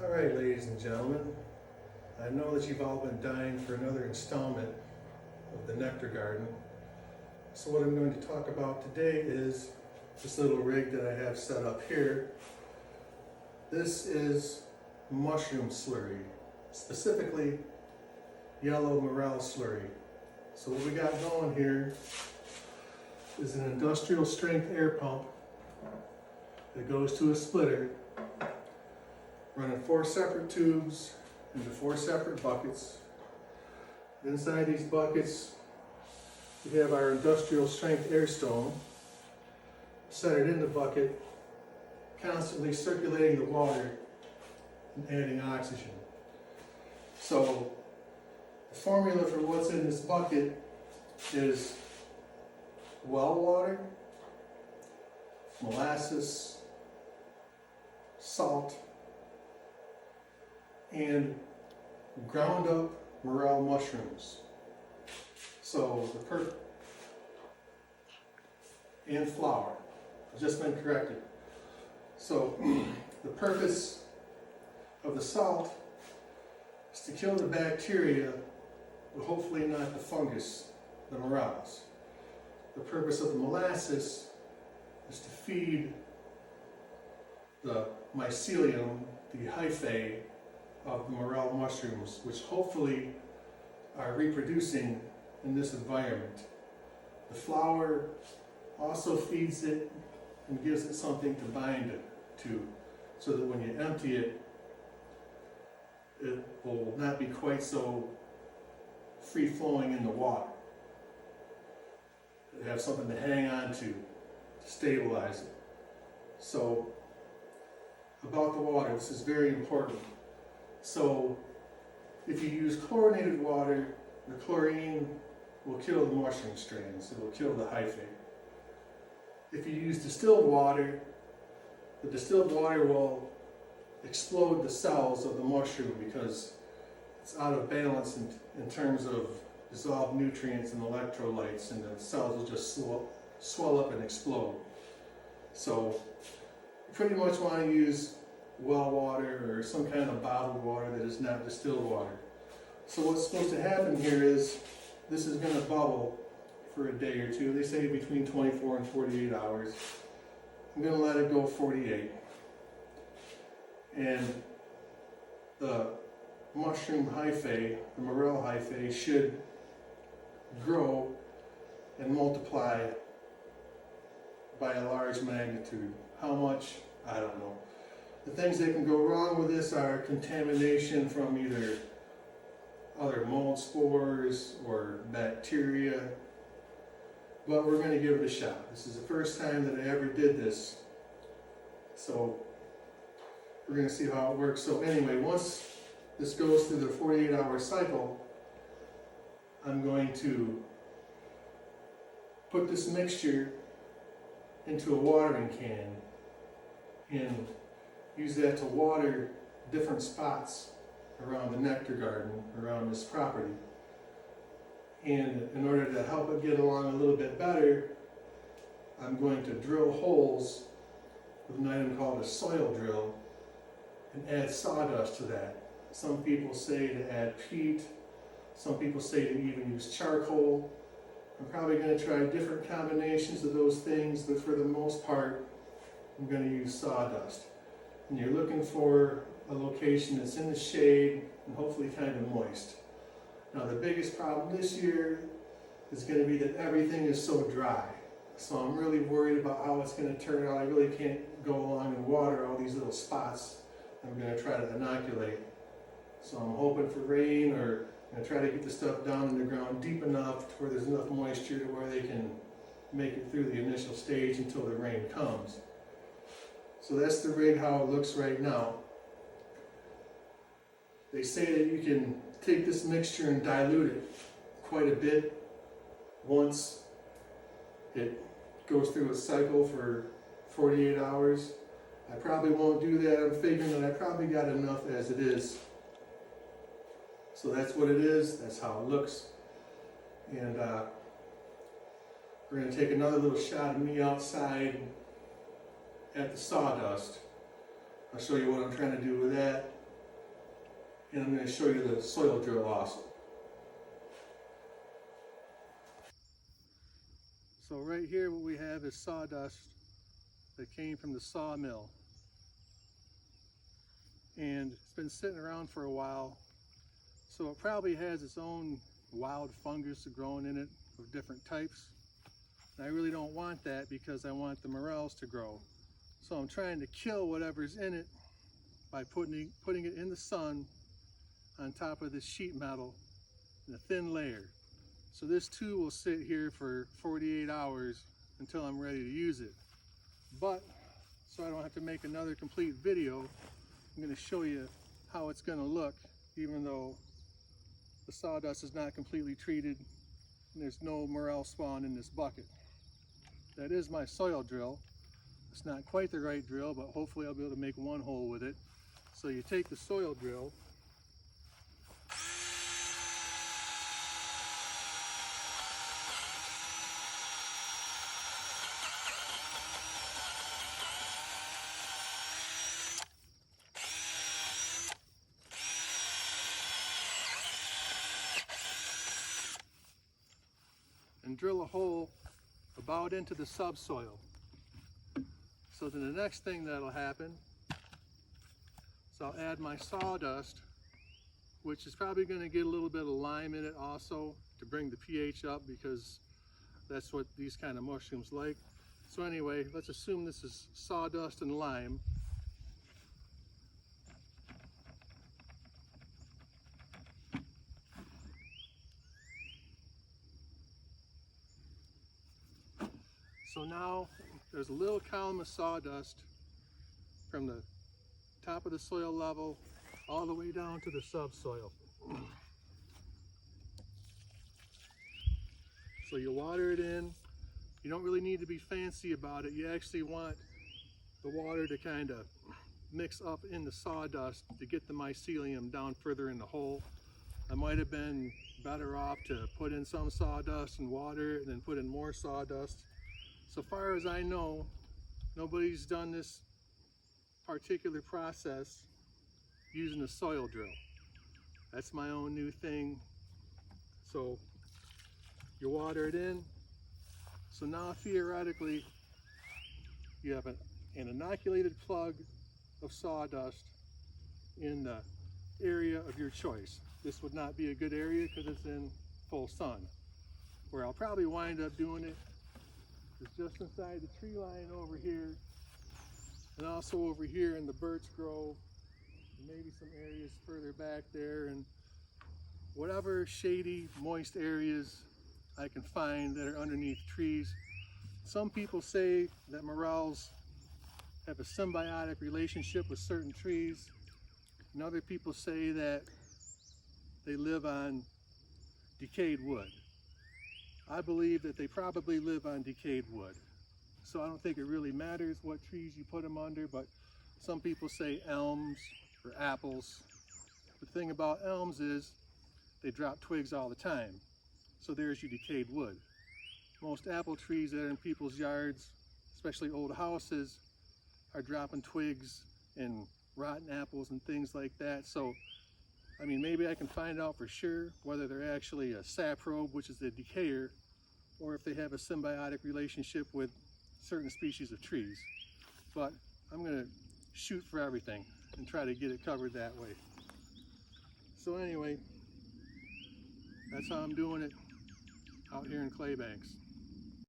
Alright, ladies and gentlemen, I know that you've all been dying for another installment of the Nectar Garden. So what I'm going to talk about today is this little rig that I have set up here. This is mushroom slurry, specifically yellow Morel slurry. So what we got going here is an industrial strength air pump that goes to a splitter, running 4 separate tubes into 4 separate buckets. Inside these buckets, we have our industrial strength air stone centered in the bucket, constantly circulating the water and adding oxygen. So the formula for what's in this bucket is well water, molasses, salt, and ground up morel mushrooms. So and flour. I've just been corrected. So the purpose of the salt is to kill the bacteria, but hopefully not the fungus, the morels. The purpose of the molasses is to feed the mycelium, the hyphae of the morel mushrooms, which hopefully are reproducing in this environment. The flour also feeds it and gives it something to bind it to, so that when you empty it, it will not be quite so free-flowing in the water. It'll have something to hang on to stabilize it. So, about the water, this is very important. So, if you use chlorinated water, the chlorine will kill the mushroom strains. It will kill the hyphae. If you use distilled water, the distilled water will explode the cells of the mushroom because it's out of balance in terms of dissolved nutrients and electrolytes, and the cells will just swell up and explode. So you pretty much want to use well water or some kind of bottled water that is not distilled water. So what's supposed to happen here is this is going to bubble for a day or two. They say between 24 and 48 hours. I'm going to let it go 48. And the mushroom hyphae, the morel hyphae, should grow and multiply by a large magnitude. How much? I don't know. The things that can go wrong with this are contamination from either other mold spores or bacteria, but we're going to give it a shot. This is the first time that I ever did this, so we're going to see how it works. So anyway, once this goes through the 48-hour cycle, I'm going to put this mixture into a watering can and use that to water different spots around the nectar garden, around this property. And in order to help it get along a little bit better, I'm going to drill holes with an item called a soil drill and add sawdust to that. Some people say to add peat, some people say to even use charcoal. I'm probably going to try different combinations of those things, but for the most part, I'm going to use sawdust. And you're looking for a location that's in the shade and hopefully kind of moist. Now the biggest problem this year is going to be that everything is so dry. So I'm really worried about how it's going to turn out. I really can't go along and water all these little spots I'm going to try to inoculate. So I'm hoping for rain, or I'm going to try to get the stuff down in the ground deep enough where there's enough moisture to where they can make it through the initial stage until the rain comes. So that's the rig, how it looks right now. They say that you can take this mixture and dilute it quite a bit once it goes through a cycle for 48 hours. I probably won't do that. I'm figuring that I probably got enough as it is. So that's what it is. That's how it looks. And we're going to take another little shot of me outside at the sawdust. I'll show you what I'm trying to do with that. and I'm going to show you the soil drill also. So right here what we have is sawdust that came from the sawmill, and it's been sitting around for a while, so it probably has its own wild fungus growing in it of different types. And I really don't want that because I want the morels to grow. So I'm trying to kill whatever's in it by putting it in the sun on top of this sheet metal in a thin layer. So this too will sit here for 48 hours until I'm ready to use it. But so I don't have to make another complete video, I'm going to show you how it's going to look, even though the sawdust is not completely treated and there's no morel spawn in this bucket. That is my soil drill. It's not quite the right drill, but hopefully I'll be able to make one hole with it. So you take the soil drill, and drill a hole about into the subsoil. So then the next thing that'll happen is I'll add my sawdust, which is probably going to get a little bit of lime in it also to bring the pH up, because that's what these kind of mushrooms like. So anyway, let's assume this is sawdust and lime. So now there's a little column of sawdust from the top of the soil level all the way down to the subsoil. So you water it in. You don't really need to be fancy about it. You actually want the water to kind of mix up in the sawdust to get the mycelium down further in the hole. I might have been better off to put in some sawdust and water and then put in more sawdust. So far as I know, nobody's done this particular process using a soil drill. That's my own new thing. So you water it in. So now theoretically, you have an inoculated plug of sawdust in the area of your choice. This would not be a good area because it's in full sun. Where I'll probably wind up doing it is just inside the tree line over here, and also over here in the birch grove, maybe some areas further back there, and whatever shady, moist areas I can find that are underneath trees. Some people say that morels have a symbiotic relationship with certain trees, and other people say that they live on decayed wood. I believe that they probably live on decayed wood. So I don't think it really matters what trees you put them under, but some people say elms or apples. The thing about elms is they drop twigs all the time. So there's your decayed wood. Most apple trees that are in people's yards, especially old houses, are dropping twigs and rotten apples and things like that. So, I mean, maybe I can find out for sure whether they're actually a saprobe, which is a decayer, or if they have a symbiotic relationship with certain species of trees. But I'm gonna shoot for everything and try to get it covered that way. So anyway, that's how I'm doing it out here in Claybanks.